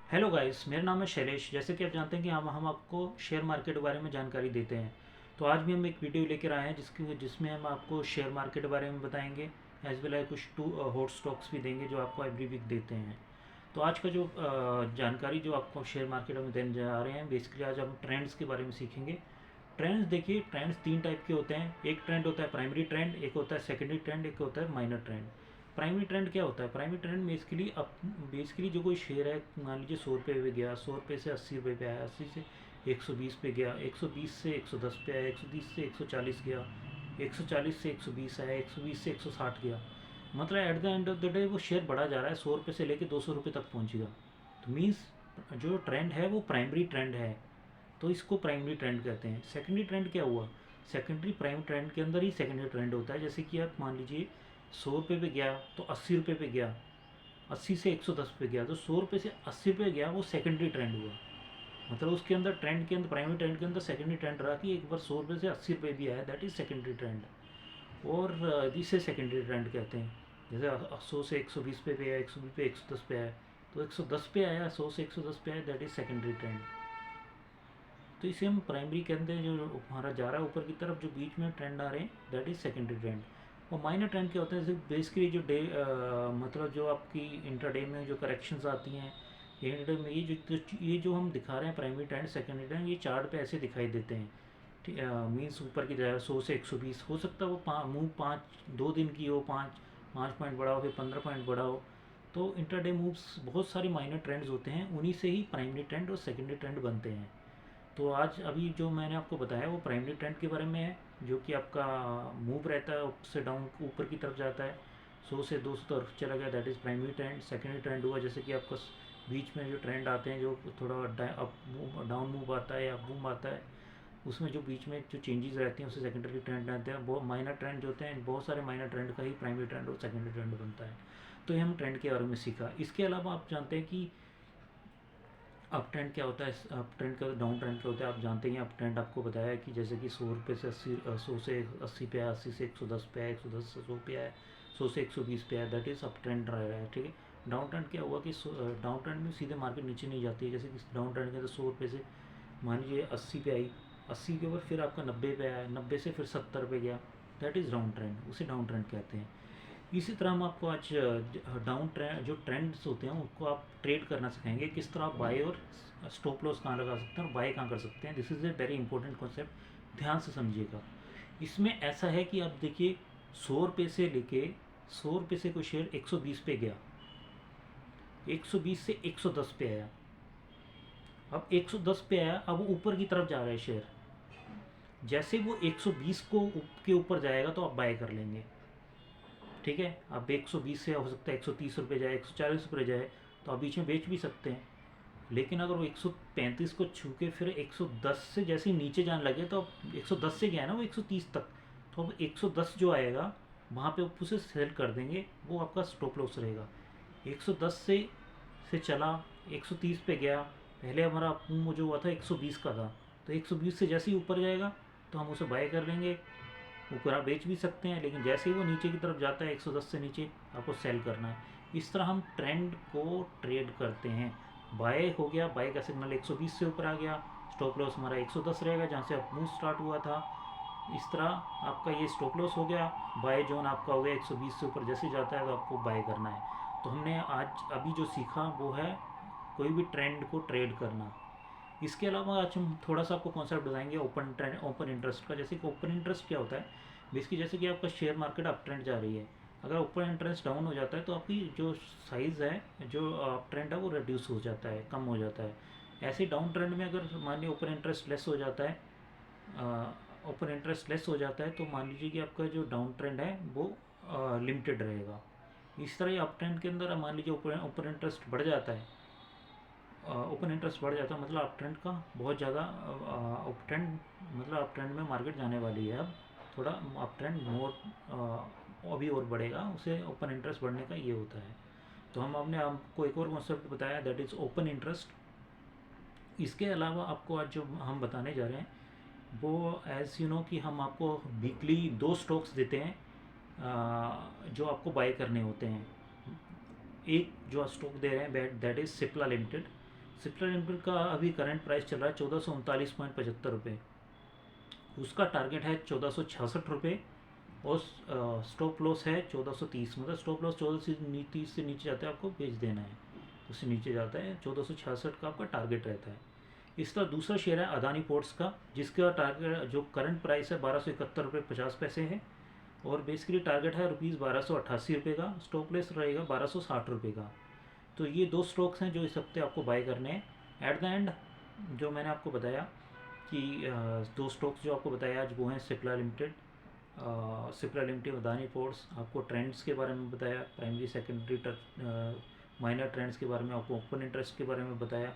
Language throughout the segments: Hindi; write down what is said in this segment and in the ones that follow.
हेलो गाइस, मेरा नाम है शैलेश। जैसे कि आप जानते हैं कि हम आपको शेयर मार्केट के बारे में जानकारी देते हैं। तो आज भी हम एक वीडियो लेकर आए हैं जिसमें हम आपको शेयर मार्केट के बारे में बताएंगे। एज वेल एज कुछ हॉट स्टॉक्स भी देंगे जो आपको एवरी वीक देते हैं। तो आज का जो जानकारी जो आपको शेयर मार्केट में देने जा रहे हैं, बेसिकली आज हम ट्रेंड्स के बारे में सीखेंगे। ट्रेंड्स देखिए, ट्रेंड्स तीन टाइप के होते हैं। एक ट्रेंड होता है प्राइमरी ट्रेंड, एक होता है सेकेंडरी ट्रेंड, एक होता है माइनर ट्रेंड। प्राइमरी ट्रेंड क्या होता है? प्राइमरी ट्रेंड बेसिकली जो कोई शेयर है, मान लीजिए 100 रुपये पे गया, 100 रुपये से 80 रुपये पे आया, 80 से 120 पे गया, 120 से 110 पे आया, 110 से 140 गया, 140 से 120 आया, 120 से 160 गया। मतलब at the end of the day वो शेयर बढ़ा जा रहा है, 100 रुपये से लेकर 200 रुपये तक पहुँचेगा। तो मीन्स जो ट्रेंड है वो प्राइमरी ट्रेंड है, तो इसको प्राइमरी ट्रेंड कहते हैं। सेकेंडरी ट्रेंड क्या हुआ? सेकेंडरी प्राइम ट्रेंड के अंदर ही सेकेंडरी ट्रेंड होता है। जैसे कि आप मान लीजिए 100 रुपये पे गया तो 80 रुपये पे गया, 80 से 110 पे गया, तो 100 रुपये से 80 रुपये गया, वो सेकेंडरी ट्रेंड हुआ। मतलब उसके अंदर ट्रेंड के अंदर, प्राइमरी ट्रेंड के अंदर सेकेंडरी ट्रेंड रहा कि एक बार 100 रुपये से 80 रुपये भी आया, दैट इज़ सेकेंडरी ट्रेंड। और इसे सेकेंडरी ट्रेंड कहते हैं। जैसे 100 से 120 पे आया, 120 पे 110 पे आया, तो 110 पे आया, 100 से 110 पे आया, दैट इज़ सेकेंडरी ट्रेंड। तो इसे हम प्राइमरी के अंदर जो हमारा जा रहा है ऊपर की तरफ, जो बीच में ट्रेंड आ रहे हैं, दैट इज़ सेकेंडरी ट्रेंड। और माइनर ट्रेंड क्या होता है? जैसे बेसिकली जो मतलब जो आपकी इंटरडे में जो करेक्शंस आती हैं, ये इंटरडे में ये जो हम दिखा रहे हैं प्राइमरी ट्रेंड सेकेंडरी ट्रेंड, ये चार्ट पे ऐसे दिखाई देते हैं। ठीक, मीन्स ऊपर की तरफ 100 से 120 हो सकता है, वो मूव 2 दिन की हो, 5 पॉइंट बढ़ा हो, फिर 15 पॉइंट बढ़ा हो। तो इंटरडे मूव्स बहुत सारे माइनर ट्रेंड्स होते हैं, उन्हीं से ही प्राइमरी ट्रेंड और सेकेंडरी ट्रेंड बनते हैं। तो आज अभी जो मैंने आपको बताया वो प्राइमरी ट्रेंड के बारे में है, जो कि आपका मूव रहता है अप से डाउन, ऊपर की तरफ जाता है, 100 से 200 तरफ चला गया, that is primary trend. Secondary trend हुआ जैसे कि आपका बीच में जो ट्रेंड आते हैं, जो थोड़ा अप डाउन मूव आता है या अप मूव आता है, उसमें जो बीच में जो चेंजेस रहती हैं उसे सेकेंडरी ट्रेंड रहते हैं। बहुत माइनर ट्रेंड जो होते हैं, बहुत सारे माइनर ट्रेंड का ही प्राइमरी ट्रेंड और सेकेंडरी ट्रेंड बनता है। तो ये हम ट्रेंड के बारे में सीखा। इसके अलावा आप जानते हैं कि अप ट्रेंड क्या होता है, अप ट्रेंड का डाउन ट्रेंड क्या होता है? आप जानते हैं अप ट्रेंड आपको बताया कि जैसे कि 100 रुपये से 80, 100 से 80 पे आया, 80 से 110 पे आया, 110 से 100 पे आया, 100 से 120 पे आया, दैट इज़ अप ट्रेंड रह रहा है। ठीक है। डाउन ट्रेंड क्या हुआ कि डाउन ट्रेंड में सीधे मार्केट नीचे नहीं जाती है। जैसे कि डाउन ट्रेंड के अंदर 100 रुपये से मान लीजिए 80 पे आई, 80 के ऊपर फिर आपका 90 पे आया, 90 से फिर 70 पे गया, दैट इज़ डाउन ट्रेंड, उसे डाउन ट्रेंड कहते हैं। इसी तरह हम आपको आज डाउन ट्रेंड जो ट्रेंड्स होते हैं उनको आप ट्रेड करना सिखाएंगे, किस तरह आप बाय और स्टॉप लॉस कहाँ लगा सकते हैं और बाय कहाँ कर सकते हैं। This is a very important concept, ध्यान से समझिएगा। इसमें ऐसा है कि आप देखिए 100 रुपये से लेके 100 रुपये से कोई शेयर 120 पे गया, 120 से 110 पे आया, अब 110 पे आया, अब वो ऊपर की तरफ जा रहा है शेयर। जैसे वो 120 के ऊपर जाएगा तो आप बाय कर लेंगे। ठीक है। अब 120 से हो सकता है 130 रुपये जाए, 140 रुपये जाए, तो आप बीच में बेच भी सकते हैं। लेकिन अगर वो 135 को छू के फिर 110 से जैसे ही नीचे जाने लगे, तो अब 110 से गया है ना वो 130 तक, तो अब 110 जो आएगा वहाँ पे आप उसे सेल कर देंगे, वो आपका स्टॉप लॉस रहेगा। 110 से चला, 130 पे गया, पहले हमारा मूव जो हुआ था 120 का था, तो 120 से जैसे ही ऊपर जाएगा तो हम उसे बाय कर लेंगे। ऊपर आप बेच भी सकते हैं, लेकिन जैसे ही वो नीचे की तरफ जाता है 110 से नीचे, आपको सेल करना है। इस तरह हम ट्रेंड को ट्रेड करते हैं। बाय हो गया, बाय का सिग्नल 120 से ऊपर आ गया, स्टॉप लॉस हमारा 110 रहेगा जहाँ से आप मूव स्टार्ट हुआ था। इस तरह आपका ये स्टॉप लॉस हो गया। बाय जोन आपका हो गया 120 से ऊपर जैसे जाता है तो आपको बाय करना है। तो हमने आज अभी जो सीखा वो है कोई भी ट्रेंड को ट्रेड करना। इसके अलावा आज हम थोड़ा सा आपको कॉन्सेप्ट बताएंगे ओपन ट्रेंड, ओपन इंटरेस्ट का। जैसे कि ओपन इंटरेस्ट क्या होता है? बेसिकली जैसे कि आपका शेयर मार्केट अप ट्रेंड जा रही है, अगर ओपन इंटरेस्ट डाउन हो जाता है तो आपकी जो साइज़ है, जो अप ट्रेंड है, वो रिड्यूस हो जाता है, कम हो जाता है। ऐसे डाउन ट्रेंड में अगर मान लीजिए ओपन इंटरेस्ट लेस हो जाता है, ओपन इंटरेस्ट लेस हो जाता है, तो मान लीजिए कि आपका जो डाउन ट्रेंड है वो लिमिटेड रहेगा। इस तरह अप ट्रेंड के अंदर मान लीजिए ओपन इंटरेस्ट बढ़ जाता है, ओपन इंटरेस्ट बढ़ जाता है, मतलब अप ट्रेंड का बहुत ज़्यादा अप ट्रेंड, मतलब अप ट्रेंड में मार्केट जाने वाली है। अब थोड़ा अप ट्रेंड मोर अभी और बढ़ेगा, उसे ओपन इंटरेस्ट बढ़ने का ये होता है। तो हमने आपको एक और कॉन्सेप्ट बताया, दैट इज़ ओपन इंटरेस्ट। इसके अलावा आपको आज जो हम बताने जा रहे हैं वो एज यू नो कि हम आपको वीकली 2 स्टॉक्स देते हैं जो आपको बाय करने होते हैं। एक जो स्टॉक दे रहे हैं that is Cipla limited, Cipla limited का अभी करंट प्राइस चल रहा है 1439.75 रुपये। उसका टारगेट है 1466 रुपये और स्टॉप लॉस है 1430। मतलब स्टॉप लॉस 1430 से नीचे जाता है आपको बेच देना है, उससे नीचे जाता है 1466 का आपका टारगेट रहता है। इसका दूसरा शेयर है अदानी पोर्ट्स का, जिसका टारगेट जो करंट प्राइस है 1271 रुपये 50 पैसे है और बेसिकली टारगेट है ₹1288 का। स्टॉप लॉस रहेगा 1260 रुपये का। तो ये दो स्टॉक्स हैं जो इस हफ्ते आपको बाय करने हैं। एट द एंड जो मैंने आपको बताया कि दो स्टॉक्स जो आपको बताया आज वो हैं सिप्ला लिमिटेड, अदानी पोर्ट्स। आपको ट्रेंड्स के बारे में बताया, प्राइमरी सेकेंडरी माइनर ट्रेंड्स के बारे में, आपको ओपन इंटरेस्ट के बारे में बताया,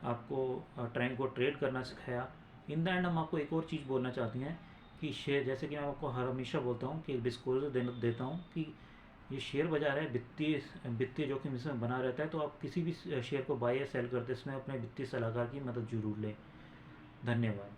आपको ट्रेंड को ट्रेड करना सिखाया। इन द एंड हम आपको एक और चीज़ बोलना चाहते हैं कि शेयर, जैसे कि मैं आपको हर हमेशा बोलता हूँ कि एक डिस्क्लोजर देता हूँ कि ये शेयर बाजार है, वित्तीय जोखिम इसमें बना रहता है। तो आप किसी भी शेयर को बाय या सेल करते समय अपने वित्तीय सलाहकार की मदद जरूर लें। धन्यवाद।